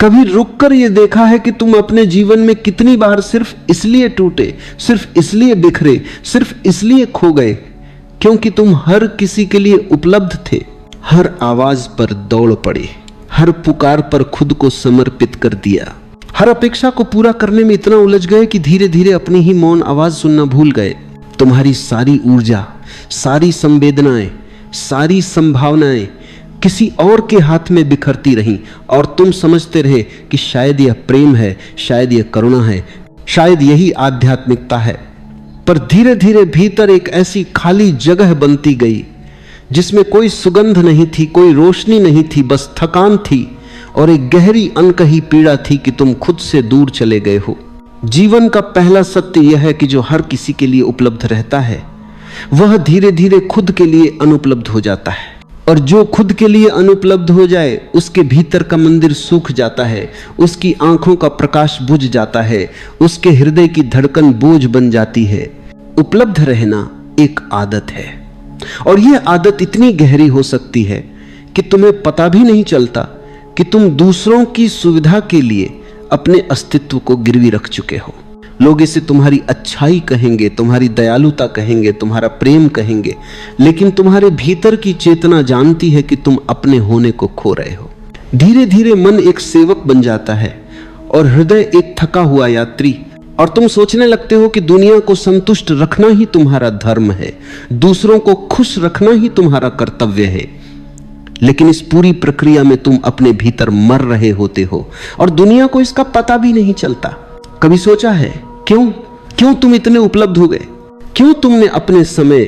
कभी रुककर ये देखा है कि तुम अपने जीवन में कितनी बार सिर्फ इसलिए टूटे, सिर्फ इसलिए बिखरे, सिर्फ इसलिए खो गए क्योंकि तुम हर किसी के लिए उपलब्ध थे, हर आवाज पर दौड़ पड़े, हर पुकार पर खुद को समर्पित कर दिया, हर अपेक्षा को पूरा करने में इतना उलझ गए कि धीरे धीरे अपनी ही मौन आवाज सुनना भूल गए। तुम्हारी सारी ऊर्जा, सारी संवेदनाएं, सारी संभावनाएं किसी और के हाथ में बिखरती रहीं और तुम समझते रहे कि शायद यह प्रेम है, शायद यह करुणा है, शायद यही आध्यात्मिकता है। पर धीरे धीरे भीतर एक ऐसी खाली जगह बनती गई जिसमें कोई सुगंध नहीं थी, कोई रोशनी नहीं थी, बस थकान थी और एक गहरी अनकही पीड़ा थी कि तुम खुद से दूर चले गए हो। जीवन का पहला सत्य यह है कि जो हर किसी के लिए उपलब्ध रहता है वह धीरे धीरे खुद के लिए अनुपलब्ध हो जाता है, और जो खुद के लिए अनुपलब्ध हो जाए उसके भीतर का मंदिर सूख जाता है, उसकी आंखों का प्रकाश बुझ जाता है, उसके हृदय की धड़कन बोझ बन जाती है। उपलब्ध रहना एक आदत है और यह आदत इतनी गहरी हो सकती है कि तुम्हें पता भी नहीं चलता कि तुम दूसरों की सुविधा के लिए अपने अस्तित्व को गिरवी रख चुके हो। लोग इसे तुम्हारी अच्छाई कहेंगे, तुम्हारी दयालुता कहेंगे, तुम्हारा प्रेम कहेंगे, लेकिन तुम्हारे भीतर की चेतना जानती है कि तुम अपने होने को खो रहे हो। धीरे धीरे मन एक सेवक बन जाता है और हृदय एक थका हुआ यात्री, और तुम सोचने लगते हो कि दुनिया को संतुष्ट रखना ही तुम्हारा धर्म है, दूसरों को खुश रखना ही तुम्हारा कर्तव्य है। लेकिन इस पूरी प्रक्रिया में तुम अपने भीतर मर रहे होते हो और दुनिया को इसका पता भी नहीं चलता। कभी सोचा है क्यों तुम इतने उपलब्ध हो गए? क्यों तुमने अपने समय,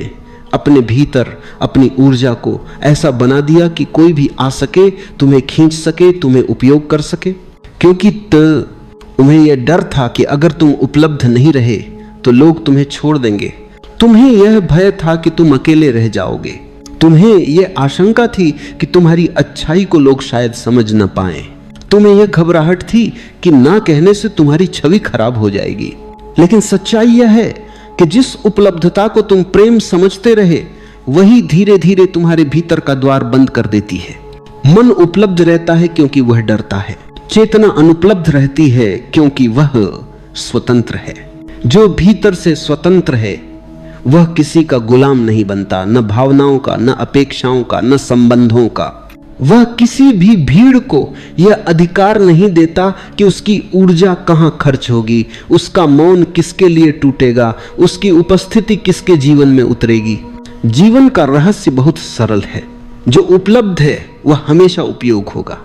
अपने भीतर, अपनी ऊर्जा को ऐसा बना दिया कि कोई भी आ सके, तुम्हें खींच सके, तुम्हें उपयोग कर सके? क्योंकि तुम्हें यह डर था कि अगर तुम उपलब्ध नहीं रहे तो लोग तुम्हें छोड़ देंगे। तुम्हें यह भय था कि तुम अकेले रह जाओगे। तुम्हें यह आशंका थी कि तुम्हारी अच्छाई को लोग शायद समझ न पाएं। तुम्हें यह घबराहट थी कि ना कहने से तुम्हारी छवि खराब हो जाएगी। लेकिन सच्चाई यह है कि जिस उपलब्धता को तुम प्रेम समझते रहे वही धीरे धीरे तुम्हारे भीतर का द्वार बंद कर देती है। मन उपलब्ध रहता है क्योंकि वह डरता है। चेतना अनुपलब्ध रहती है क्योंकि वह स्वतंत्र है। जो भीतर से स्वतंत्र है वह किसी का गुलाम नहीं बनता, न भावनाओं का, न अपेक्षाओं का, न संबंधों का। वह किसी भी भीड़ को यह अधिकार नहीं देता कि उसकी ऊर्जा कहां खर्च होगी, उसका मौन किसके लिए टूटेगा, उसकी उपस्थिति किसके जीवन में उतरेगी। जीवन का रहस्य बहुत सरल है। जो उपलब्ध है वह हमेशा उपयोग होगा,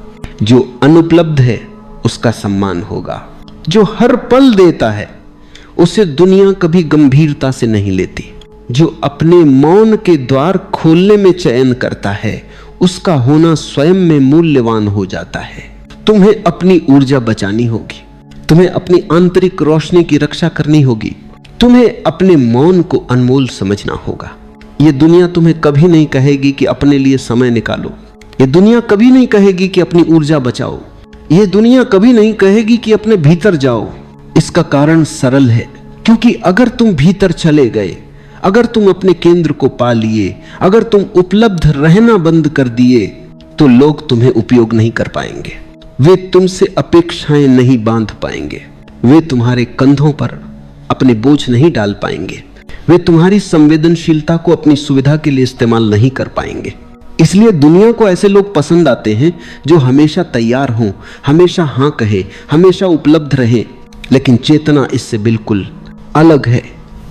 जो अनुपलब्ध है उसका सम्मान होगा। जो हर पल देता है उसे दुनिया कभी गंभीरता से नहीं लेती। जो अपने मौन के द्वार खोलने में चयन करता है उसका होना स्वयं में मूल्यवान हो जाता है। तुम्हें अपनी ऊर्जा बचानी होगी, तुम्हें अपनी आंतरिक रोशनी की रक्षा करनी होगी, तुम्हें अपने मौन को अनमोल समझना होगा। यह दुनिया तुम्हें कभी नहीं कहेगी कि अपने लिए समय निकालो। यह दुनिया कभी नहीं कहेगी कि अपनी ऊर्जा बचाओ। यह दुनिया कभी नहीं कहेगी कि अपने भीतर जाओ। इसका कारण सरल है, क्योंकि अगर तुम भीतर चले गए, अगर तुम अपने केंद्र को पा लिए, अगर तुम उपलब्ध रहना बंद कर दिए तो लोग तुम्हें उपयोग नहीं कर पाएंगे। वे तुमसे अपेक्षाएं नहीं बांध पाएंगे, वे तुम्हारे कंधों पर अपने बोझ नहीं डाल पाएंगे, वे तुम्हारी संवेदनशीलता को अपनी सुविधा के लिए इस्तेमाल नहीं कर पाएंगे। इसलिए दुनिया को ऐसे लोग पसंद आते हैं जो हमेशा तैयार हों, हमेशा हाँ कहे, हमेशा उपलब्ध रहे। लेकिन चेतना इससे बिल्कुल अलग है।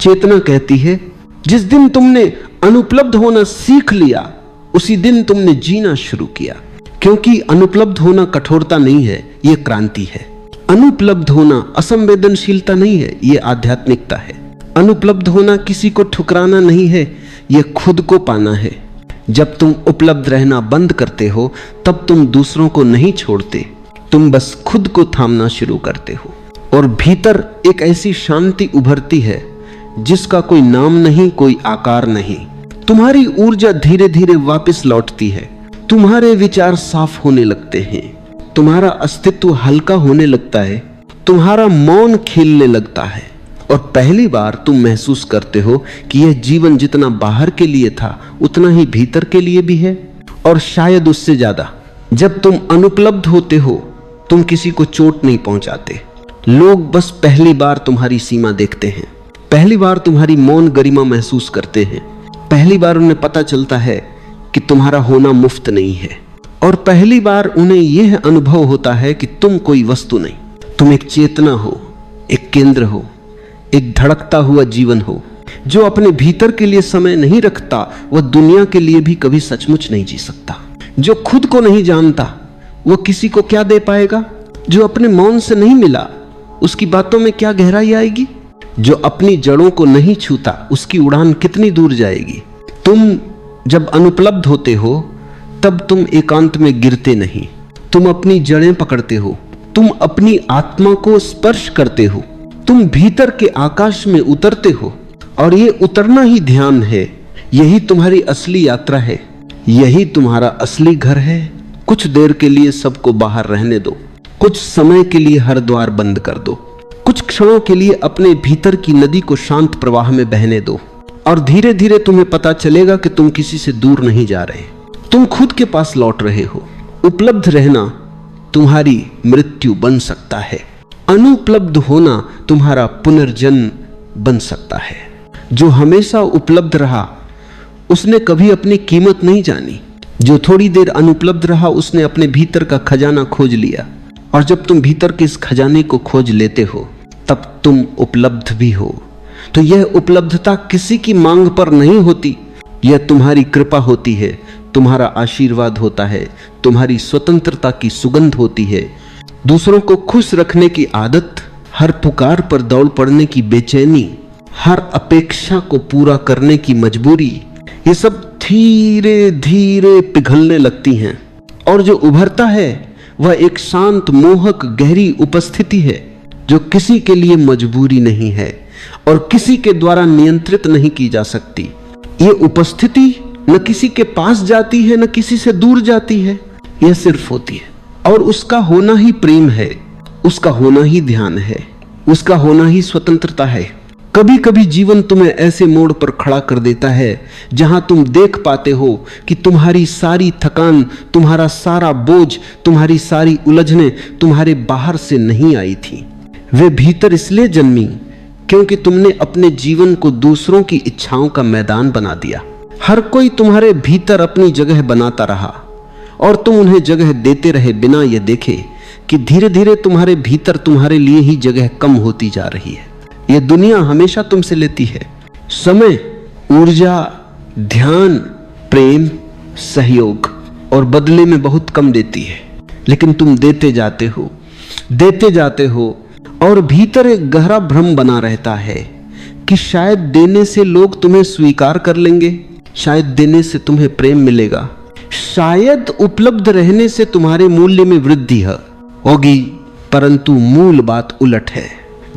चेतना कहती है जिस दिन तुमने अनुपलब्ध होना सीख लिया उसी दिन तुमने जीना शुरू किया। क्योंकि अनुपलब्ध होना कठोरता नहीं है, यह क्रांति है। अनुपलब्ध होना असंवेदनशीलता नहीं है, यह आध्यात्मिकता है। अनुपलब्ध होना किसी को ठुकराना नहीं है, यह खुद को पाना है। जब तुम उपलब्ध रहना बंद करते हो तब तुम दूसरों को नहीं छोड़ते, तुम बस खुद को थामना शुरू करते हो और भीतर एक ऐसी शांति उभरती है जिसका कोई नाम नहीं, कोई आकार नहीं। तुम्हारी ऊर्जा धीरे धीरे वापस लौटती है, तुम्हारे विचार साफ होने लगते हैं, तुम्हारा अस्तित्व हल्का होने लगता है, तुम्हारा मौन खिलने लगता है और पहली बार तुम महसूस करते हो कि यह जीवन जितना बाहर के लिए था उतना ही भीतर के लिए भी है, और शायद उससे ज्यादा। जब तुम अनुपलब्ध होते हो तुम किसी को चोट नहीं पहुंचाते। लोग बस पहली बार तुम्हारी सीमा देखते हैं, पहली बार तुम्हारी मौन गरिमा महसूस करते हैं, पहली बार उन्हें पता चलता है कि तुम्हारा होना मुफ्त नहीं है, और पहली बार उन्हें यह अनुभव होता है कि तुम कोई वस्तु नहीं, तुम एक चेतना हो, एक केंद्र हो, एक धड़कता हुआ जीवन हो। जो अपने भीतर के लिए समय नहीं रखता वह दुनिया के लिए भी कभी सचमुच नहीं जी सकता। जो खुद को नहीं जानता वह किसी को क्या दे पाएगा? जो अपने मौन से नहीं मिला उसकी बातों में क्या गहराई आएगी? जो अपनी जड़ों को नहीं छूता उसकी उड़ान कितनी दूर जाएगी? तुम जब अनुपलब्ध होते हो तब तुम एकांत में गिरते नहीं, तुम अपनी जड़ें पकड़ते हो, तुम अपनी आत्मा को स्पर्श करते हो, तुम भीतर के आकाश में उतरते हो। और ये उतरना ही ध्यान है, यही तुम्हारी असली यात्रा है, यही तुम्हारा असली घर है। कुछ देर के लिए सबको बाहर रहने दो, कुछ समय के लिए हर द्वार बंद कर दो, कुछ क्षणों के लिए अपने भीतर की नदी को शांत प्रवाह में बहने दो, और धीरे धीरे तुम्हें पता चलेगा कि तुम किसी से दूर नहीं जा रहे, तुम खुद के पास लौट रहे हो। उपलब्ध रहना तुम्हारी मृत्यु बन सकता है, अनुपलब्ध होना तुम्हारा पुनर्जन्म बन सकता है। जो हमेशा उपलब्ध रहा उसने कभी अपनी कीमत नहीं जानी, जो थोड़ी देर अनुपलब्ध रहा उसने अपने भीतर का खजाना खोज लिया। और जब तुम भीतर के इस खजाने को खोज लेते हो तब तुम उपलब्ध भी हो। तो यह उपलब्धता किसी की मांग पर नहीं होती, यह तुम्हारी कृपा होती है, तुम्हारा आशीर्वाद होता है, तुम्हारी स्वतंत्रता की सुगंध होती है। दूसरों को खुश रखने की आदत, हर पुकार पर दौड़ पड़ने की बेचैनी, हर अपेक्षा को पूरा करने की मजबूरी, ये सब धीरे धीरे पिघलने लगती हैं। और जो उभरता है वह एक शांत मोहक गहरी उपस्थिति है जो किसी के लिए मजबूरी नहीं है और किसी के द्वारा नियंत्रित नहीं की जा सकती। ये उपस्थिति न किसी के पास जाती है न किसी से दूर जाती है, यह सिर्फ होती है। और उसका होना ही प्रेम है, उसका होना ही ध्यान है, उसका होना ही स्वतंत्रता है। कभी कभी जीवन तुम्हें ऐसे मोड़ पर खड़ा कर देता है जहां तुम देख पाते हो कि तुम्हारी सारी थकान, तुम्हारा सारा बोझ, तुम्हारी सारी उलझनें तुम्हारे बाहर से नहीं आई थी, वे भीतर इसलिए जन्मी क्योंकि तुमने अपने जीवन को दूसरों की इच्छाओं का मैदान बना दिया। हर कोई तुम्हारे भीतर अपनी जगह बनाता रहा और तुम उन्हें जगह देते रहे बिना यह देखे कि धीरे धीरे तुम्हारे भीतर तुम्हारे लिए ही जगह कम होती जा रही है। यह दुनिया हमेशा तुमसे लेती है समय, ऊर्जा, ध्यान, प्रेम, सहयोग, और बदले में बहुत कम देती है। लेकिन तुम देते जाते हो और भीतर एक गहरा भ्रम बना रहता है कि शायद देने से लोग तुम्हें स्वीकार कर लेंगे, शायद देने से तुम्हें प्रेम मिलेगा, शायद उपलब्ध रहने से तुम्हारे मूल्य में वृद्धि होगी। परंतु मूल बात उलट है।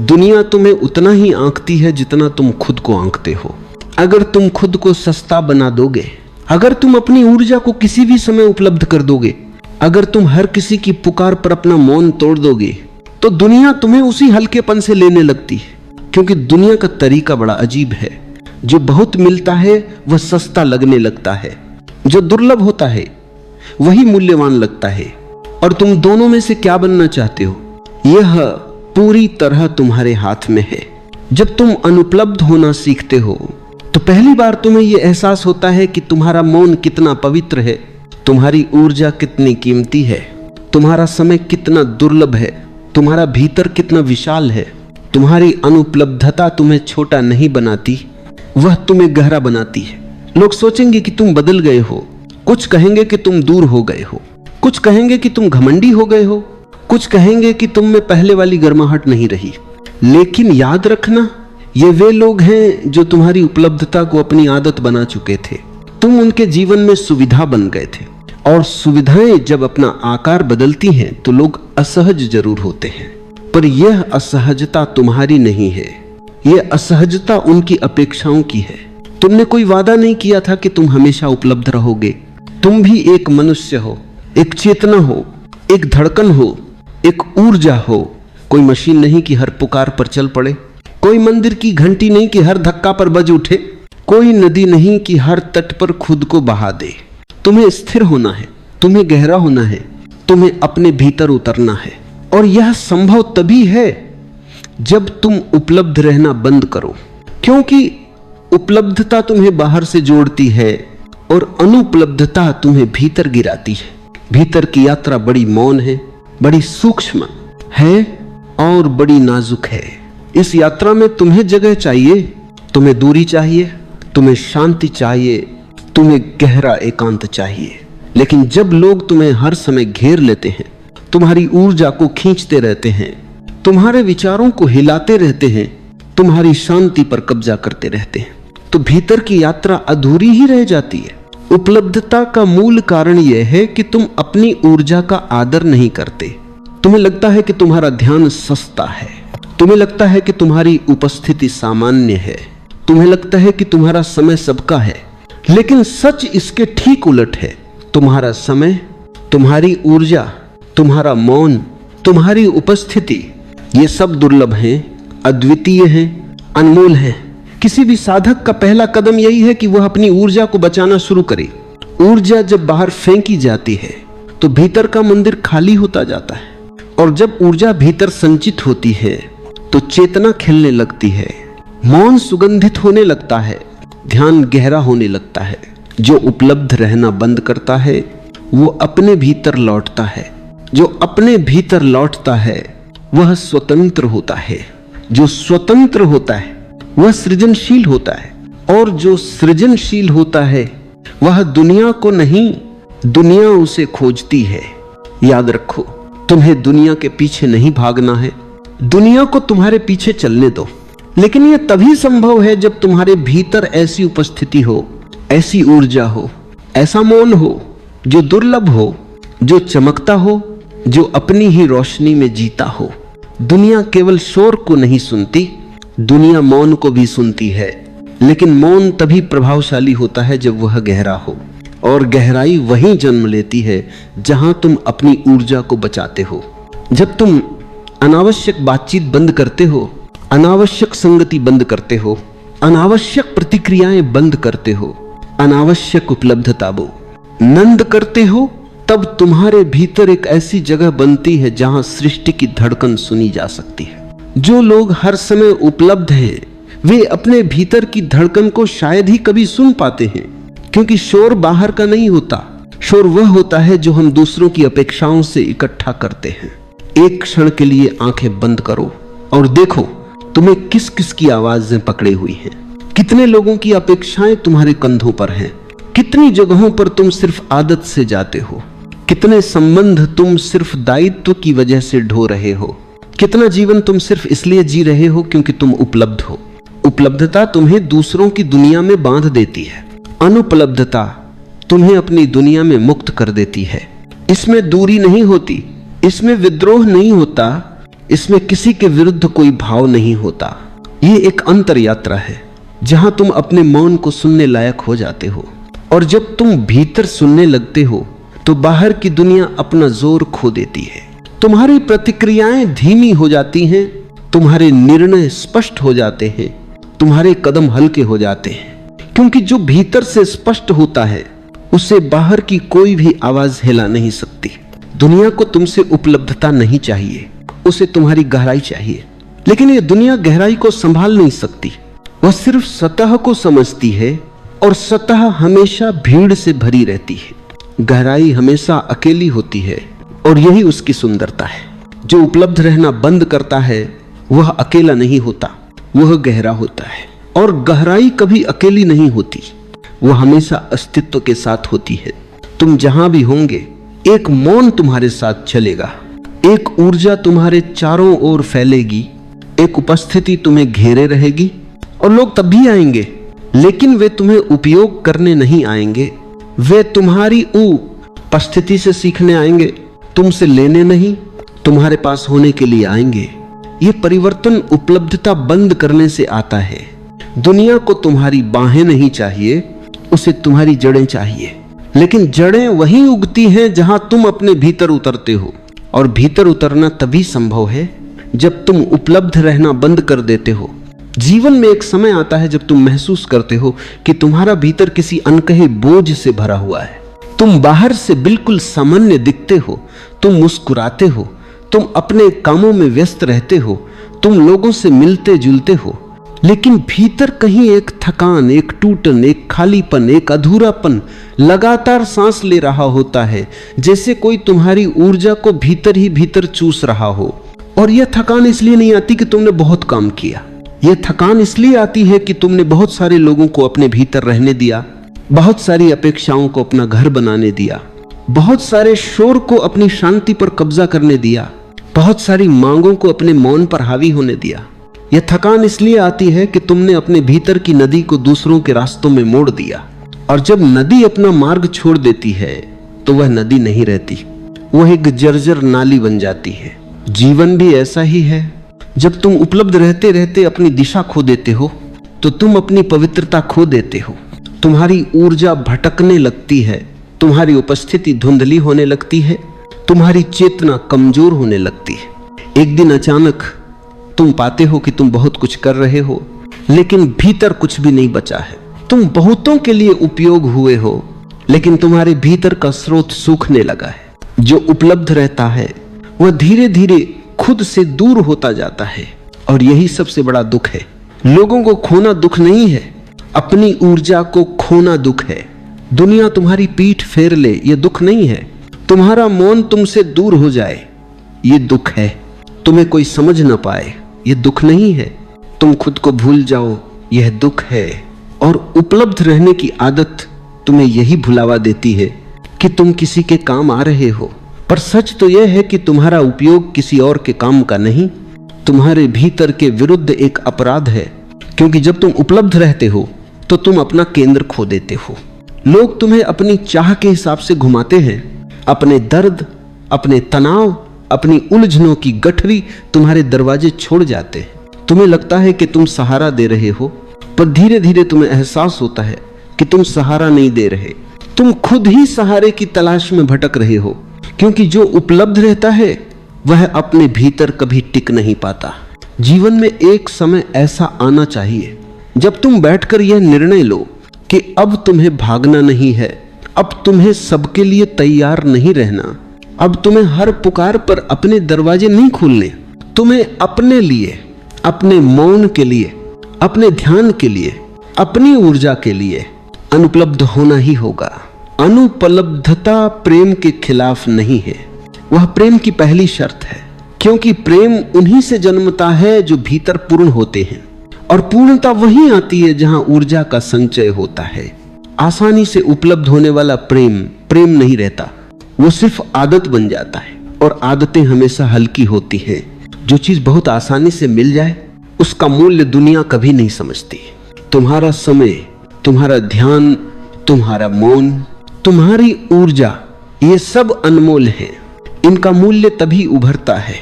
दुनिया तुम्हें उतना ही आंकती है जितना तुम खुद को आंकते हो। अगर तुम खुद को सस्ता बना दोगे, अगर तुम अपनी ऊर्जा को किसी भी समय उपलब्ध कर दोगे, अगर तुम हर किसी की पुकार पर अपना मौन तोड़ दोगे, तो दुनिया तुम्हें उसी हल्केपन से लेने लगती है। क्योंकि दुनिया का तरीका बड़ा अजीब है। जो बहुत मिलता है वह सस्ता लगने लगता है, जो दुर्लभ होता है वही मूल्यवान लगता है। और तुम दोनों में से क्या बनना चाहते हो, यह पूरी तरह तुम्हारे हाथ में है। जब तुम अनुपलब्ध होना सीखते हो तो पहली बार तुम्हें यह एहसास होता है कि तुम्हारा मौन कितना पवित्र है, तुम्हारी ऊर्जा कितनी कीमती है, तुम्हारा समय कितना दुर्लभ है, तुम्हारा भीतर कितना विशाल है। तुम्हारी अनुपलब्धता तुम्हें छोटा नहीं बनाती, वह तुम्हें गहरा बनाती है। लोग सोचेंगे कि तुम बदल गए हो, कुछ कहेंगे कि तुम दूर हो गए हो, कुछ कहेंगे कि तुम घमंडी हो गए हो, कुछ कहेंगे कि तुम में पहले वाली गर्माहट नहीं रही। लेकिन याद रखना, ये वे लोग हैं जो तुम्हारी उपलब्धता को अपनी आदत बना चुके थे। तुम उनके जीवन में सुविधा बन गए थे। और सुविधाएं जब अपना आकार बदलती हैं तो लोग असहज जरूर होते हैं, पर यह असहजता तुम्हारी नहीं है, यह असहजता उनकी अपेक्षाओं की है। तुमने कोई वादा नहीं किया था कि तुम हमेशा उपलब्ध रहोगे। तुम भी एक मनुष्य हो, एक चेतना हो, एक धड़कन हो, एक ऊर्जा हो। कोई मशीन नहीं कि हर पुकार पर चल पड़े, कोई मंदिर की घंटी नहीं कि हर धक्का पर बज उठे, कोई नदी नहीं कि हर तट पर खुद को बहा दे। तुम्हें स्थिर होना है, तुम्हें गहरा होना है, तुम्हें अपने भीतर उतरना है। और यह संभव तभी है जब तुम उपलब्ध रहना बंद करो, क्योंकि उपलब्धता तुम्हें बाहर से जोड़ती है और अनुपलब्धता तुम्हें भीतर गिराती है। भीतर की यात्रा बड़ी मौन है, बड़ी सूक्ष्म है और बड़ी नाजुक है। इस यात्रा में तुम्हें जगह चाहिए, तुम्हें दूरी चाहिए, तुम्हें शांति चाहिए, तुम्हें गहरा एकांत चाहिए। लेकिन जब लोग तुम्हें हर समय घेर लेते हैं, तुम्हारी ऊर्जा को खींचते रहते हैं, तुम्हारे विचारों को हिलाते रहते हैं, तुम्हारी शांति पर कब्जा करते रहते हैं, तो भीतर की यात्रा अधूरी ही रह जाती है। उपलब्धता का मूल कारण यह है कि तुम अपनी ऊर्जा का आदर नहीं करते। तुम्हें लगता है कि तुम्हारा ध्यान सस्ता है, तुम्हें लगता है कि तुम्हारी उपस्थिति सामान्य है, तुम्हें लगता है कि तुम्हारा समय सबका है। लेकिन सच इसके ठीक उलट है। तुम्हारा समय, तुम्हारी ऊर्जा, तुम्हारा मौन, तुम्हारी उपस्थिति, ये सब दुर्लभ हैं, अद्वितीय हैं, अनमोल हैं। किसी भी साधक का पहला कदम यही है कि वह अपनी ऊर्जा को बचाना शुरू करे। ऊर्जा जब बाहर फेंकी जाती है तो भीतर का मंदिर खाली होता जाता है, और जब ऊर्जा भीतर संचित होती है तो चेतना खिलने लगती है, मौन सुगंधित होने लगता है, ध्यान गहरा होने लगता है। जो उपलब्ध रहना बंद करता है वो अपने भीतर लौटता है। जो अपने भीतर लौटता है वह स्वतंत्र होता है। जो स्वतंत्र होता है वह सृजनशील होता है, और जो सृजनशील होता है वह दुनिया को नहीं, दुनिया उसे खोजती है। याद रखो, तुम्हें दुनिया के पीछे नहीं भागना है, दुनिया को तुम्हारे पीछे चलने दो। लेकिन यह तभी संभव है जब तुम्हारे भीतर ऐसी उपस्थिति हो, ऐसी ऊर्जा हो, ऐसा मौन हो जो दुर्लभ हो, जो चमकता हो, जो अपनी ही रोशनी में जीता हो। दुनिया केवल शोर को नहीं सुनती, दुनिया मौन को भी सुनती है। लेकिन मौन तभी प्रभावशाली होता है जब वह गहरा हो, और गहराई वहीं जन्म लेती है जहां तुम अपनी ऊर्जा को बचाते हो। जब तुम अनावश्यक बातचीत बंद करते हो, अनावश्यक संगति बंद करते हो, अनावश्यक प्रतिक्रियाएं बंद करते हो, अनावश्यक उपलब्धता नंद करते हो, तब तुम्हारे भीतर एक ऐसी जगह बनती है जहां सृष्टि की धड़कन सुनी जा सकती है। जो लोग हर समय उपलब्ध हैं वे अपने भीतर की धड़कन को शायद ही कभी सुन पाते हैं, क्योंकि शोर बाहर का नहीं होता। शोर वह होता है जो हम दूसरों की अपेक्षाओं से इकट्ठा करते हैं। एक क्षण के लिए आंखें बंद करो और देखो तुम्हें किस किस की आवाजें पकड़े हुई हैं। कितने लोगों की अपेक्षाएं तुम्हारे कंधों पर हैं। कितनी जगहों पर तुम सिर्फ आदत से जाते हो। कितने संबंध तुम सिर्फ दायित्व की वजह से ढो रहे हो। कितना जीवन तुम सिर्फ इसलिए जी रहे हो क्योंकि तुम उपलब्ध हो। उपलब्धता तुम्हें दूसरों की दुनिया में बांध देती है, अनुपलब्धता तुम्हें अपनी दुनिया में मुक्त कर देती है। इसमें दूरी नहीं होती, इसमें विद्रोह नहीं होता, इसमें किसी के विरुद्ध कोई भाव नहीं होता। ये एक अंतर यात्रा है जहां तुम अपने मौन को सुनने लायक हो जाते हो, और जब तुम भीतर सुनने लगते हो तो बाहर की दुनिया अपना जोर खो देती है। तुम्हारी प्रतिक्रियाएं धीमी हो जाती हैं, तुम्हारे निर्णय स्पष्ट हो जाते हैं, तुम्हारे कदम हल्के हो जाते हैं, क्योंकि जो भीतर से स्पष्ट होता है उसे बाहर की कोई भी आवाज हिला नहीं सकती। दुनिया को तुमसे उपलब्धता नहीं चाहिए, उसे तुम्हारी गहराई चाहिए। लेकिन ये दुनिया गहराई को संभाल नहीं सकती, वह सिर्फ सतह को समझती है, और सतह हमेशा भीड़ से भरी रहती है। गहराई हमेशा अकेली होती है, और यही उसकी सुंदरता है। जो उपलब्ध रहना बंद करता है वह अकेला नहीं होता, वह गहरा होता है। और गहराई कभी अकेली नहीं होती, वह हमेशा अस्तित्व के साथ होती है। तुम जहां भी होंगे एक मौन तुम्हारे साथ चलेगा, एक ऊर्जा तुम्हारे चारों ओर फैलेगी, एक उपस्थिति तुम्हें घेरे रहेगी। और लोग तब भी आएंगे, लेकिन वे तुम्हें उपयोग करने नहीं आएंगे, वे तुम्हारी उपस्थिति से सीखने आएंगे, तुमसे लेने नहीं, तुम्हारे पास होने के लिए आएंगे। ये परिवर्तन उपलब्धता बंद करने से आता है। दुनिया को तुम्हारी बाहें नहीं चाहिए, उसे तुम्हारी जड़ें चाहिए। लेकिन जड़ें वहीं उगती हैं जहां तुम अपने भीतर उतरते हो, और भीतर उतरना तभी संभव है जब तुम उपलब्ध रहना बंद कर देते हो। जीवन में एक समय आता है जब तुम महसूस करते हो कि तुम्हारा भीतर किसी अनकहे बोझ से भरा हुआ है। तुम बाहर से बिल्कुल सामान्य दिखते हो, तुम मुस्कुराते हो, तुम अपने कामों में व्यस्त रहते हो, तुम लोगों से मिलते जुलते हो, लेकिन भीतर कहीं एक थकान, एक टूटन, एक खालीपन, एक अधूरापन लगातार सांस ले रहा होता है, जैसे कोई तुम्हारी ऊर्जा को भीतर ही भीतर चूस रहा हो। और यह थकान इसलिए नहीं आती कि तुमने बहुत काम किया, यह थकान इसलिए आती है कि तुमने बहुत सारे लोगों को अपने भीतर रहने दिया, बहुत सारी अपेक्षाओं को अपना घर बनाने दिया, बहुत सारे शोर को अपनी शांति पर कब्जा करने दिया, बहुत सारी मांगों को अपने मौन पर हावी होने दिया। यह थकान इसलिए आती है कि तुमने अपने भीतर की नदी को दूसरों के रास्तों में मोड़ दिया, और जब नदी अपना मार्ग छोड़ देती है तो वह नदी नहीं रहती, वह एक जर्जर नाली बन जाती है। जीवन भी ऐसा ही है। जब तुम उपलब्ध रहते रहते अपनी दिशा खो देते हो तो तुम अपनी पवित्रता खो देते हो, तुम्हारी ऊर्जा भटकने लगती है, तुम्हारी उपस्थिति धुंधली होने लगती है, तुम्हारी चेतना कमजोर होने लगती है। एक दिन अचानक तुम पाते हो कि तुम बहुत कुछ कर रहे हो, लेकिन भीतर कुछ भी नहीं बचा है। तुम बहुतों के लिए उपयोग हुए हो, लेकिन तुम्हारे भीतर का स्रोत सूखने लगा है। जो उपलब्ध रहता है वह धीरे धीरे खुद से दूर होता जाता है, और यही सबसे बड़ा दुख है। लोगों को खोना दुख नहीं है, अपनी ऊर्जा को खोना दुख है। दुनिया तुम्हारी पीठ फेर ले, यह दुख नहीं है। तुम्हारा मौन तुमसे दूर हो जाए, यह दुख है। तुम्हें कोई समझ न पाए, यह दुख नहीं है। तुम खुद को भूल जाओ, यह दुख है। और उपलब्ध रहने की आदत तुम्हें यही भुलावा देती है कि तुम किसी के काम आ रहे हो, पर सच तो यह है कि तुम्हारा उपयोग किसी और के काम का नहीं, तुम्हारे भीतर के विरुद्ध एक अपराध है। क्योंकि जब तुम उपलब्ध रहते हो तो तुम अपना केंद्र खो देते हो। लोग तुम्हें अपनी चाह के हिसाब से घुमाते हैं। अपने दर्द, अपने तनाव, अपनी उलझनों की गठरी तुम्हारे दरवाजे छोड़ जाते हैं। तुम्हें लगता है कि तुम सहारा दे रहे हो, पर धीरे धीरे तुम्हें एहसास होता है कि तुम सहारा नहीं दे रहे, तुम खुद ही सहारे की तलाश में भटक रहे हो। क्योंकि जो उपलब्ध रहता है वह अपने भीतर कभी टिक नहीं पाता। जीवन में एक समय ऐसा आना चाहिए जब तुम बैठकर यह निर्णय लो कि अब तुम्हें भागना नहीं है, अब तुम्हें सबके लिए तैयार नहीं रहना, अब तुम्हें हर पुकार पर अपने दरवाजे नहीं खोलने। तुम्हें अपने लिए, अपने मौन के लिए, अपने ध्यान के लिए, अपनी ऊर्जा के लिए अनुपलब्ध होना ही होगा। अनुपलब्धता प्रेम के खिलाफ नहीं है, वह प्रेम की पहली शर्त है। क्योंकि प्रेम उन्हीं से जन्मता है जो भीतर पूर्ण होते हैं, और पूर्णता वहीं आती है जहां ऊर्जा का संचय होता है। आसानी से उपलब्ध होने वाला प्रेम प्रेम नहीं रहता, वो सिर्फ आदत बन जाता है, और आदतें हमेशा हल्की होती हैं। जो चीज बहुत आसानी से मिल जाए उसका मूल्य दुनिया कभी नहीं समझती। तुम्हारा समय, तुम्हारा ध्यान, तुम्हारा मौन, तुम्हारी ऊर्जा, ये सब अनमोल है। इनका मूल्य तभी उभरता है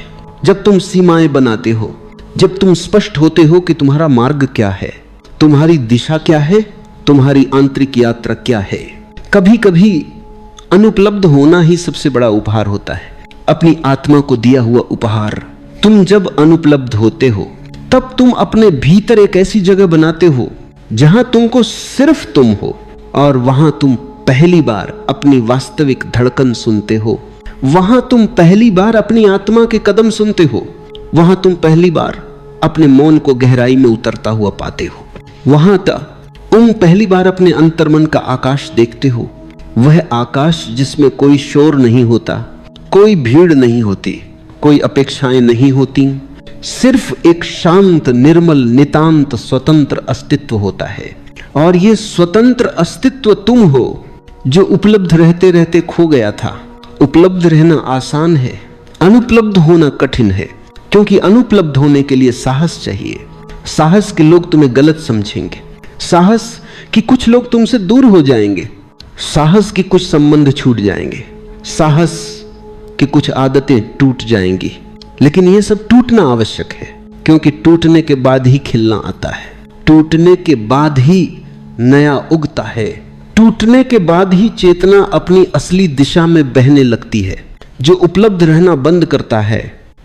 जब तुम सीमाएं बनाते हो, जब तुम स्पष्ट होते हो कि तुम्हारा मार्ग क्या है, तुम्हारी दिशा क्या है, तुम्हारी आंतरिक यात्रा क्या है। कभी कभी अनुपलब्ध होना ही सबसे बड़ा उपहार होता है, अपनी आत्मा को दिया हुआ उपहार। तुम जब अनुपलब्ध होते हो तब तुम अपने भीतर एक ऐसी जगह बनाते हो जहां तुमको सिर्फ तुम हो, और वहां तुम पहली बार अपनी वास्तविक धड़कन सुनते हो, वहां तुम पहली बार अपनी आत्मा के कदम सुनते हो, वहां तुम पहली बार अपने मौन को गहराई में उतरता हुआ पाते हो, वहां तुम पहली बार अपने अंतर्मन का आकाश देखते हो। वह आकाश जिसमें कोई शोर नहीं होता, कोई भीड़ नहीं होती, कोई अपेक्षाएं नहीं होती, सिर्फ एक शांत, निर्मल, नितांत स्वतंत्र अस्तित्व होता है। और ये स्वतंत्र अस्तित्व तुम हो जो उपलब्ध रहते रहते खो गया था। उपलब्ध रहना आसान है, अनुपलब्ध होना कठिन है, क्योंकि अनुपलब्ध होने के लिए साहस चाहिए। साहस के लोग तुम्हें गलत समझेंगे, साहस कि कुछ लोग तुमसे दूर हो जाएंगे, साहस कि कुछ संबंध छूट जाएंगे, साहस कि कुछ आदतें टूट जाएंगी। लेकिन यह सब टूटना आवश्यक है, क्योंकि टूटने के बाद ही खिलना आता है, टूटने के बाद ही नया उगता है, टूटने के बाद ही चेतना अपनी असली दिशा में बहने लगती है। जो उपलब्ध रहना बंद करता है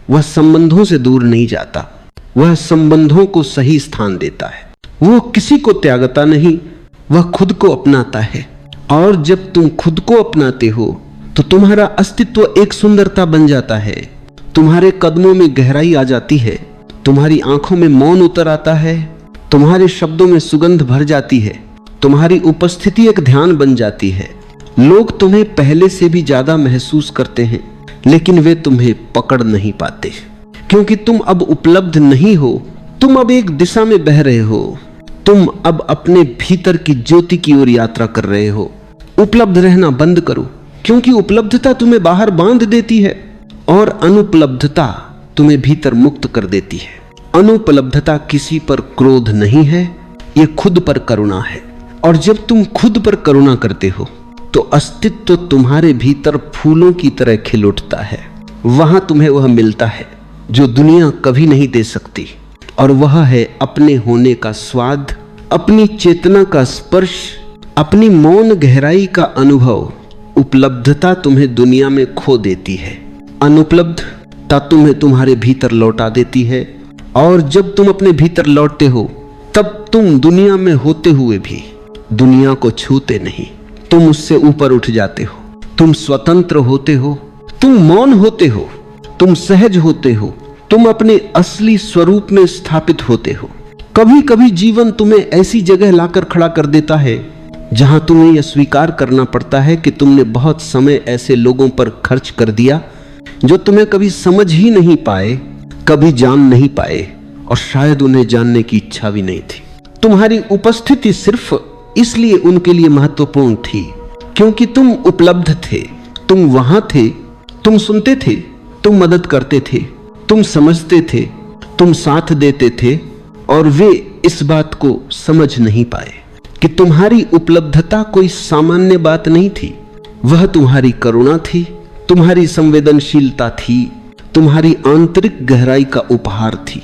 वह संबंधों से दूर नहीं जाता, वह संबंधों को सही स्थान देता है। वो किसी को त्यागता नहीं, वह खुद को अपनाता है। और जब तुम खुद को अपनाते हो तो तुम्हारा अस्तित्व एक सुंदरता बन जाता है, तुम्हारे कदमों में गहराई आ जाती है, तुम्हारी आंखों में मौन उतर आता है, तुम्हारे शब्दों में सुगंध भर जाती है, तुम्हारी उपस्थिति एक ध्यान बन जाती है। लोग तुम्हें पहले से भी ज्यादा महसूस करते हैं, लेकिन वे तुम्हें पकड़ नहीं पाते, क्योंकि तुम अब उपलब्ध नहीं हो। तुम अब एक दिशा में बह रहे हो, तुम अब अपने भीतर की ज्योति की ओर यात्रा कर रहे हो। उपलब्ध रहना बंद करो, क्योंकि उपलब्धता तुम्हें बाहर बांध देती है और अनुपलब्धता तुम्हें भीतर मुक्त कर देती है। अनुपलब्धता किसी पर क्रोध नहीं है, ये खुद पर करुणा है। और जब तुम खुद पर करुणा करते हो तो अस्तित्व तुम्हारे भीतर फूलों की तरह खिल उठता है। वहां तुम्हें वह मिलता है जो दुनिया कभी नहीं दे सकती, और वह है अपने होने का स्वाद, अपनी चेतना का स्पर्श, अपनी मौन गहराई का अनुभव। उपलब्धता तुम्हें दुनिया में खो देती है, अनुपलब्धता तुम्हें तुम्हारे भीतर लौटा देती है। और जब तुम अपने भीतर लौटते हो तब तुम दुनिया में होते हुए भी दुनिया को छूते नहीं, तुम उससे ऊपर उठ जाते हो। तुम स्वतंत्र होते हो, तुम मौन होते हो, तुम सहज होते हो, तुम अपने असली स्वरूप में स्थापित होते हो। कभी कभी जीवन तुम्हें ऐसी जगह लाकर खड़ा कर देता है जहां तुम्हें यह स्वीकार करना पड़ता है कि तुमने बहुत समय ऐसे लोगों पर खर्च कर दिया जो तुम्हें कभी समझ ही नहीं पाए, कभी जान नहीं पाए, और शायद उन्हें जानने की इच्छा भी नहीं थी। तुम्हारी उपस्थिति सिर्फ इसलिए उनके लिए महत्वपूर्ण थी क्योंकि तुम उपलब्ध थे, तुम वहां थे, तुम सुनते थे, तुम मदद करते थे, तुम समझते थे, तुम साथ देते थे, और वे इस बात को समझ नहीं पाए कि तुम्हारी उपलब्धता कोई सामान्य बात नहीं थी। वह तुम्हारी करुणा थी, तुम्हारी संवेदनशीलता थी, तुम्हारी आंतरिक गहराई का उपहार थी।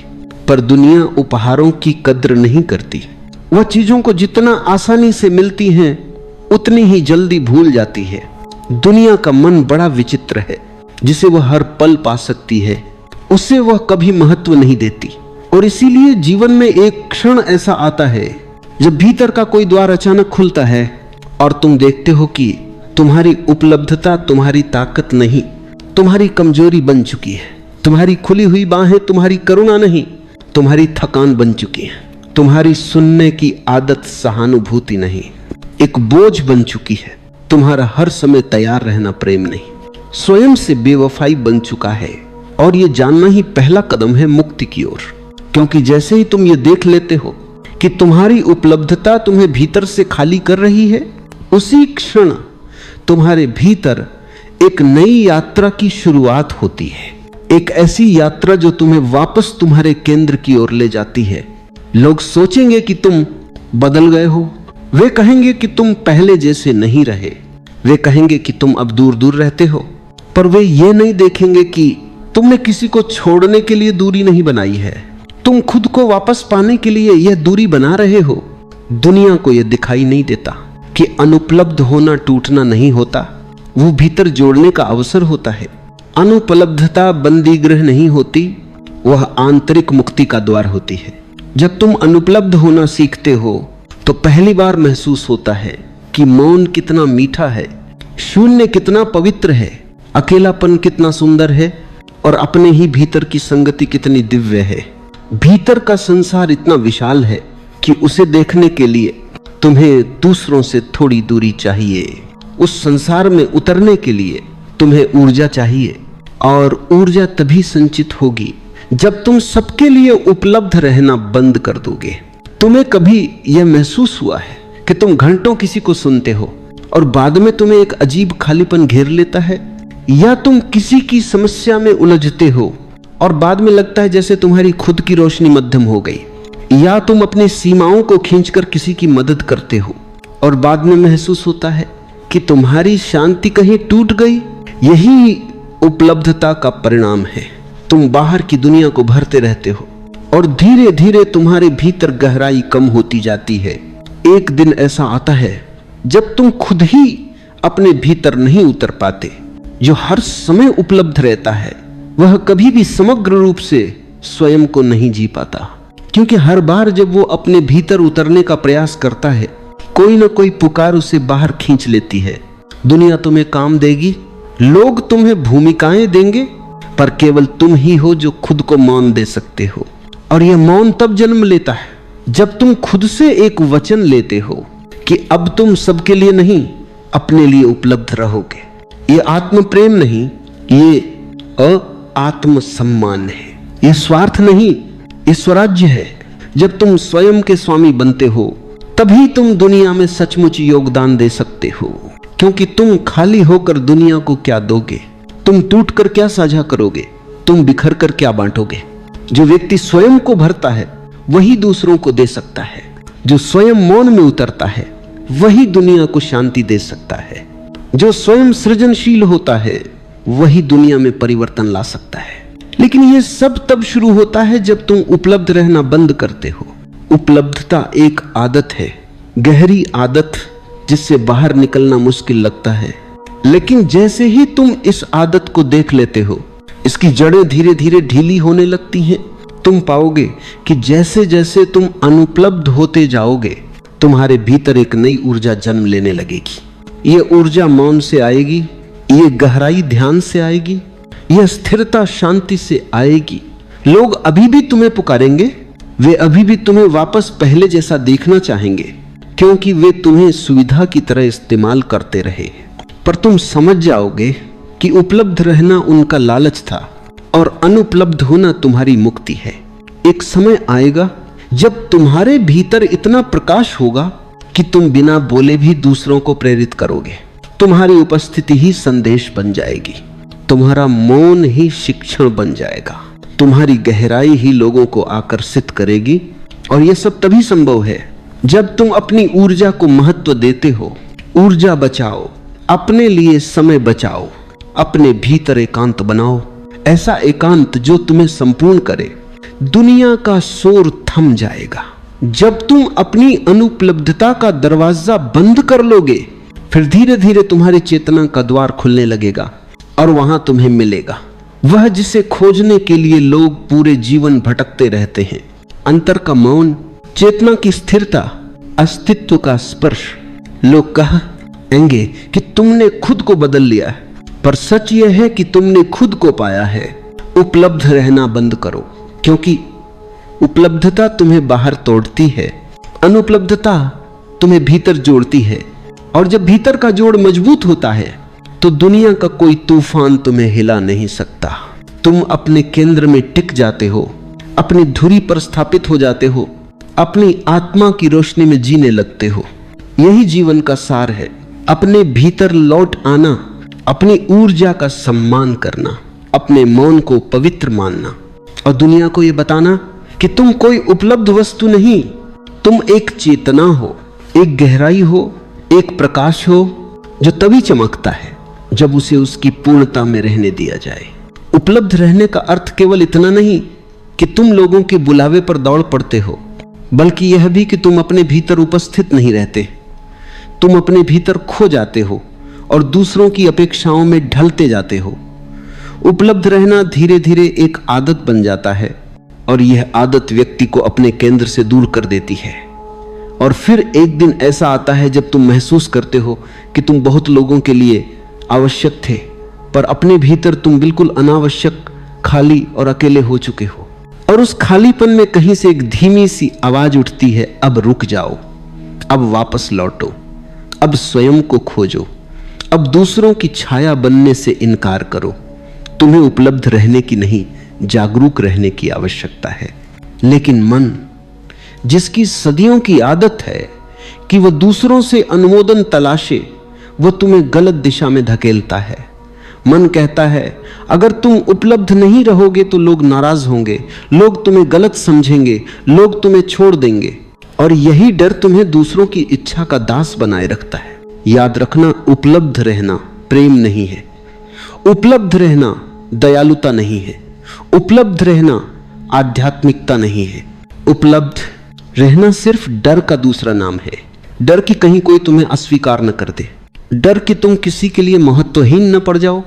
पर दुनिया उपहारों की कद्र नहीं करती। वह चीजों को जितना आसानी से मिलती हैं उतनी ही जल्दी भूल जाती है। दुनिया का मन बड़ा विचित्र है, जिसे वह हर पल पा सकती है उसे वह कभी महत्व नहीं देती। और इसीलिए जीवन में एक क्षण ऐसा आता है जब भीतर का कोई द्वार अचानक खुलता है और तुम देखते हो कि तुम्हारी उपलब्धता तुम्हारी ताकत नहीं, तुम्हारी कमजोरी बन चुकी है। तुम्हारी खुली हुई बाहें तुम्हारी करुणा नहीं, तुम्हारी थकान बन चुकी है। तुम्हारी सुनने की आदत सहानुभूति नहीं, एक बोझ बन चुकी है। तुम्हारा हर समय तैयार रहना प्रेम नहीं, स्वयं से बेवफाई बन चुका है। और ये जानना ही पहला कदम है मुक्ति की ओर, क्योंकि जैसे ही तुम ये देख लेते हो कि तुम्हारी उपलब्धता तुम्हें भीतर से खाली कर रही है, उसी क्षण तुम्हारे भीतर एक नई यात्रा की शुरुआत होती है। एक ऐसी यात्रा जो तुम्हें वापस तुम्हारे केंद्र की ओर ले जाती है। लोग सोचेंगे कि तुम बदल गए हो, वे कहेंगे कि तुम पहले जैसे नहीं रहे, वे कहेंगे कि तुम अब दूर दूर रहते हो, पर वे ये नहीं देखेंगे कि तुमने किसी को छोड़ने के लिए दूरी नहीं बनाई है, तुम खुद को वापस पाने के लिए यह दूरी बना रहे हो। दुनिया को यह दिखाई नहीं देता कि अनुपलब्ध होना टूटना नहीं होता, वो भीतर जोड़ने का अवसर होता है। अनुपलब्धता बंदी गृह नहीं होती, वह आंतरिक मुक्ति का द्वार होती है। जब तुम अनुपलब्ध होना सीखते हो तो पहली बार महसूस होता है कि मौन कितना मीठा है, शून्य कितना पवित्र है, अकेलापन कितना सुंदर है, और अपने ही भीतर की संगति कितनी दिव्य है। भीतर का संसार इतना विशाल है कि उसे देखने के लिए तुम्हें दूसरों से थोड़ी दूरी चाहिए। उस संसार में उतरने के लिए तुम्हें ऊर्जा चाहिए, और ऊर्जा तभी संचित होगी जब तुम सबके लिए उपलब्ध रहना बंद कर दोगे। तुम्हें कभी यह महसूस हुआ है कि तुम घंटों किसी को सुनते हो और बाद में तुम्हें एक अजीब खालीपन घेर लेता है? या तुम किसी की समस्या में उलझते हो और बाद में लगता है जैसे तुम्हारी खुद की रोशनी मध्यम हो गई? या तुम अपनी सीमाओं को खींचकर किसी की मदद करते हो और बाद में महसूस होता है कि तुम्हारी शांति कहीं टूट गई? यही उपलब्धता का परिणाम है। तुम बाहर की दुनिया को भरते रहते हो और धीरे धीरे तुम्हारे भीतर गहराई कम होती जाती है। एक दिन ऐसा आता है जब तुम खुद ही अपने भीतर नहीं उतर पाते। जो हर समय उपलब्ध रहता है वह कभी भी समग्र रूप से स्वयं को नहीं जी पाता, क्योंकि हर बार जब वो अपने भीतर उतरने का प्रयास करता है कोई ना कोई पुकार उसे बाहर खींच लेती है। दुनिया तुम्हें काम देगी, लोग तुम्हें भूमिकाएं देंगे, पर केवल तुम ही हो जो खुद को मौन दे सकते हो। और यह मौन तब जन्म लेता है जब तुम खुद से एक वचन लेते हो कि अब तुम सबके लिए नहीं, अपने लिए उपलब्ध रहोगे। ये आत्म प्रेम नहीं, ये आत्मसम्मान है। ये स्वार्थ नहीं, ये स्वराज्य है। जब तुम स्वयं के स्वामी बनते हो तभी तुम दुनिया में सचमुच योगदान दे सकते हो, क्योंकि तुम खाली होकर दुनिया को क्या दोगे? तुम टूट कर क्या साझा करोगे? तुम बिखर कर क्या बांटोगे? जो व्यक्ति स्वयं को भरता है वही दूसरों को दे सकता है। जो स्वयं मौन में उतरता है वही दुनिया को शांति दे सकता है। जो स्वयं सृजनशील होता है वही दुनिया में परिवर्तन ला सकता है। लेकिन यह सब तब शुरू होता है जब तुम उपलब्ध रहना बंद करते हो। उपलब्धता एक आदत है, गहरी आदत जिससे बाहर निकलना मुश्किल लगता है। लेकिन जैसे ही तुम इस आदत को देख लेते हो, इसकी जड़ें धीरे धीरे ढीली होने लगती हैं। तुम पाओगे कि जैसे जैसे तुम अनुपलब्ध होते जाओगे, तुम्हारे भीतर एक नई ऊर्जा जन्म लेने लगेगी। ये ऊर्जा मौन से आएगी, ये गहराई ध्यान से आएगी, यह स्थिरता शांति से आएगी। लोग अभी भी तुम्हें पुकारेंगे, वे अभी भी तुम्हें वापस पहले जैसा देखना चाहेंगे, क्योंकि वे तुम्हें सुविधा की तरह इस्तेमाल करते रहे। पर तुम समझ जाओगे कि उपलब्ध रहना उनका लालच था और अनुपलब्ध होना तुम्हारी मुक्ति है। एक समय आएगा जब तुम्हारे भीतर इतना प्रकाश होगा कि तुम बिना बोले भी दूसरों को प्रेरित करोगे। तुम्हारी उपस्थिति ही संदेश बन जाएगी, तुम्हारा मौन ही शिक्षण बन जाएगा, तुम्हारी गहराई ही लोगों को आकर्षित करेगी। और यह सब तभी संभव है जब तुम अपनी ऊर्जा को महत्व देते हो। ऊर्जा बचाओ, अपने लिए समय बचाओ, अपने भीतर एकांत बनाओ, ऐसा एकांत जो तुम्हें संपूर्ण करे। दुनिया का शोर थम जाएगा जब तुम अपनी अनुपलब्धता का दरवाजा बंद कर लोगे। फिर धीरे धीरे तुम्हारी चेतना का द्वार खुलने लगेगा और वहां तुम्हें मिलेगा वह जिसे खोजने के लिए लोग पूरे जीवन भटकते रहते हैं। अंतर का मौन, चेतना की स्थिरता, अस्तित्व का स्पर्श। लोग कहेंगे कि तुमने खुद को बदल लिया है, पर सच यह है कि तुमने खुद को पाया है। उपलब्ध रहना बंद करो, क्योंकि उपलब्धता तुम्हें बाहर तोड़ती है, अनुपलब्धता तुम्हें भीतर जोड़ती है। और जब भीतर का जोड़ मजबूत होता है तो दुनिया का कोई तूफान तुम्हें हिला नहीं सकता। तुम अपने केंद्र में टिक जाते हो, अपनी धुरी पर स्थापित हो जाते हो, अपनी आत्मा की रोशनी में जीने लगते हो। यही जीवन का सार है, अपने भीतर लौट आना, अपनी ऊर्जा का सम्मान करना, अपने मौन को पवित्र मानना और दुनिया को यह बताना कि तुम कोई उपलब्ध वस्तु नहीं, तुम एक चेतना हो, एक गहराई हो, एक प्रकाश हो जो तभी चमकता है जब उसे उसकी पूर्णता में रहने दिया जाए। उपलब्ध रहने का अर्थ केवल इतना नहीं कि तुम लोगों के बुलावे पर दौड़ पड़ते हो, बल्कि यह भी कि तुम अपने भीतर उपस्थित नहीं रहते। तुम अपने भीतर खो जाते हो और दूसरों की अपेक्षाओं में ढलते जाते हो। उपलब्ध रहना धीरे धीरे एक आदत बन जाता है और यह आदत व्यक्ति को अपने केंद्र से दूर कर देती है। और फिर एक दिन ऐसा आता है जब तुम महसूस करते हो कि तुम बहुत लोगों के लिए आवश्यक थे, पर अपने भीतर तुम बिल्कुल अनावश्यक, खाली और अकेले हो चुके हो। और उस खालीपन में कहीं से एक धीमी सी आवाज उठती है, अब रुक जाओ, अब वापस लौटो, अब स्वयं को खोजो, अब दूसरों की छाया बनने से इनकार करो। तुम्हें उपलब्ध रहने की नहीं, जागरूक रहने की आवश्यकता है। लेकिन मन, जिसकी सदियों की आदत है कि वह दूसरों से अनुमोदन तलाशे, वह तुम्हें गलत दिशा में धकेलता है। मन कहता है अगर तुम उपलब्ध नहीं रहोगे तो लोग नाराज होंगे, लोग तुम्हें गलत समझेंगे, लोग तुम्हें छोड़ देंगे। और यही डर तुम्हें दूसरों की इच्छा का दास बनाए रखता है। याद रखना, उपलब्ध रहना प्रेम नहीं है, उपलब्ध रहना दयालुता नहीं है, उपलब्ध रहना आध्यात्मिकता नहीं है। उपलब्ध रहना सिर्फ डर का दूसरा नाम है। डर कि कहीं कोई तुम्हें अस्वीकार न कर दे, डर कि तुम किसी के लिए महत्वहीन न पड़ जाओ,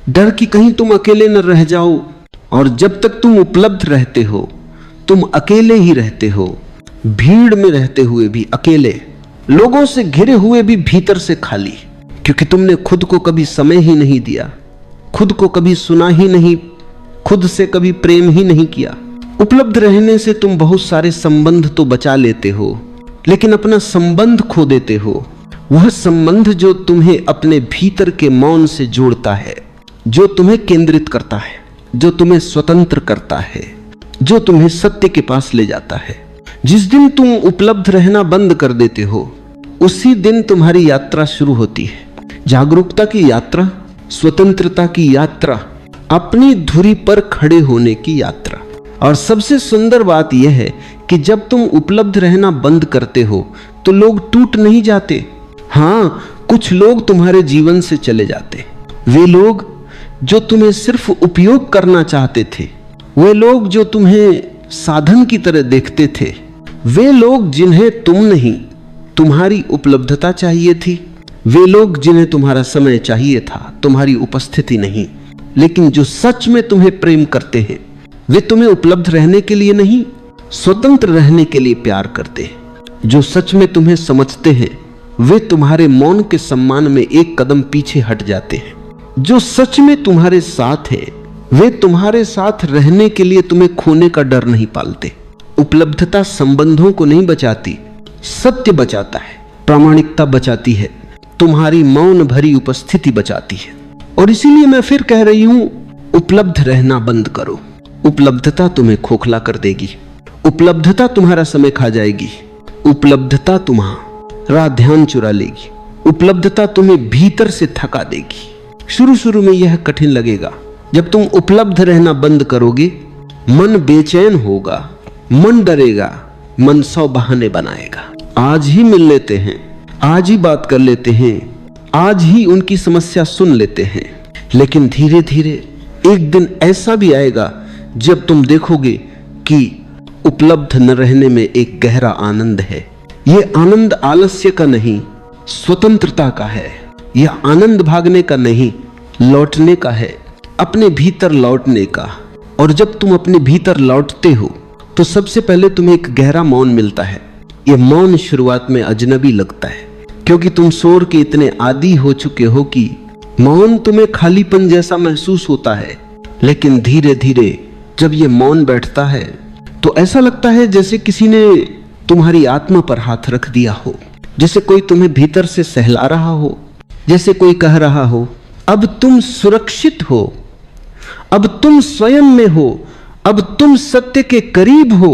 डर कि कहीं तुम अकेले न रह जाओ। और जब तक तुम उपलब्ध रहते हो तुम अकेले ही रहते हो, भीड़ में रहते हुए भी अकेले, लोगों से घिरे हुए भी भीतर से खाली, क्योंकि तुमने खुद को कभी समय ही नहीं दिया, खुद को कभी सुना ही नहीं, खुद से कभी प्रेम ही नहीं किया। उपलब्ध रहने से तुम बहुत सारे संबंध तो बचा लेते हो, लेकिन अपना संबंध खो देते हो। वह संबंध जो तुम्हें अपने भीतर के मौन से जोड़ता है, जो तुम्हें केंद्रित करता है, जो तुम्हें स्वतंत्र करता है, जो तुम्हें सत्य के पास ले जाता है। जिस दिन तुम उपलब्ध रहना बंद कर देते हो, उसी दिन तुम्हारी यात्रा शुरू होती है। जागरूकता की यात्रा, स्वतंत्रता की यात्रा, अपनी धुरी पर खड़े होने की यात्रा। और सबसे सुंदर बात यह है कि जब तुम उपलब्ध रहना बंद करते हो तो लोग टूट नहीं जाते। हाँ, कुछ लोग तुम्हारे जीवन से चले जाते। वे लोग जो तुम्हें सिर्फ उपयोग करना चाहते थे, वे लोग जो तुम्हें साधन की तरह देखते थे, वे लोग जिन्हें तुम नहीं, तुम्हारी उपलब्धता चाहिए थी, वे लोग जिन्हें तुम्हारा समय चाहिए था, तुम्हारी उपस्थिति नहीं। लेकिन जो सच में तुम्हें प्रेम करते हैं, वे तुम्हें उपलब्ध रहने के लिए नहीं, स्वतंत्र रहने के लिए प्यार करते हैं। जो सच में तुम्हें समझते हैं, वे तुम्हारे मौन के सम्मान में एक कदम पीछे हट जाते हैं। जो सच में तुम्हारे साथ है, वे तुम्हारे साथ रहने के लिए तुम्हें खोने का डर नहीं पालते। उपलब्धता संबंधों को नहीं बचाती, सत्य बचाता है, प्रामाणिकता बचाती है, तुम्हारी मौन भरी उपस्थिति बचाती है। और इसीलिए मैं फिर कह रही हूं, उपलब्ध रहना बंद करो। उपलब्धता तुम्हें खोखला कर देगी, उपलब्धता तुम्हारा समय खा जाएगी, उपलब्धता तुम्हारा ध्यान चुरा लेगी, उपलब्धता तुम्हें भीतर से थका देगी। शुरू शुरू में यह कठिन लगेगा। जब तुम उपलब्ध रहना बंद करोगे, मन बेचैन होगा, मन डरेगा, मन 100 बहाने बनाएगा। आज ही मिल लेते हैं, आज ही बात कर लेते हैं, आज ही उनकी समस्या सुन लेते हैं। लेकिन धीरे धीरे एक दिन ऐसा भी आएगा जब तुम देखोगे कि उपलब्ध न रहने में एक गहरा आनंद है। यह आनंद आलस्य का नहीं, स्वतंत्रता का है। यह आनंद भागने का नहीं, लौटने का है, अपने भीतर लौटने का। और जब तुम अपने भीतर लौटते हो तो सबसे पहले तुम्हें एक गहरा मौन मिलता है। यह मौन शुरुआत में अजनबी लगता है, क्योंकि तुम शोर के इतने आदी हो चुके हो कि मौन तुम्हें खालीपन जैसा महसूस होता है। लेकिन धीरे धीरे जब ये मौन बैठता है तो ऐसा लगता है जैसे किसी ने तुम्हारी आत्मा पर हाथ रख दिया हो, जैसे कोई तुम्हें भीतर से सहला रहा हो, जैसे कोई कह रहा हो, अब तुम सुरक्षित हो, अब तुम स्वयं में हो, अब तुम सत्य के करीब हो।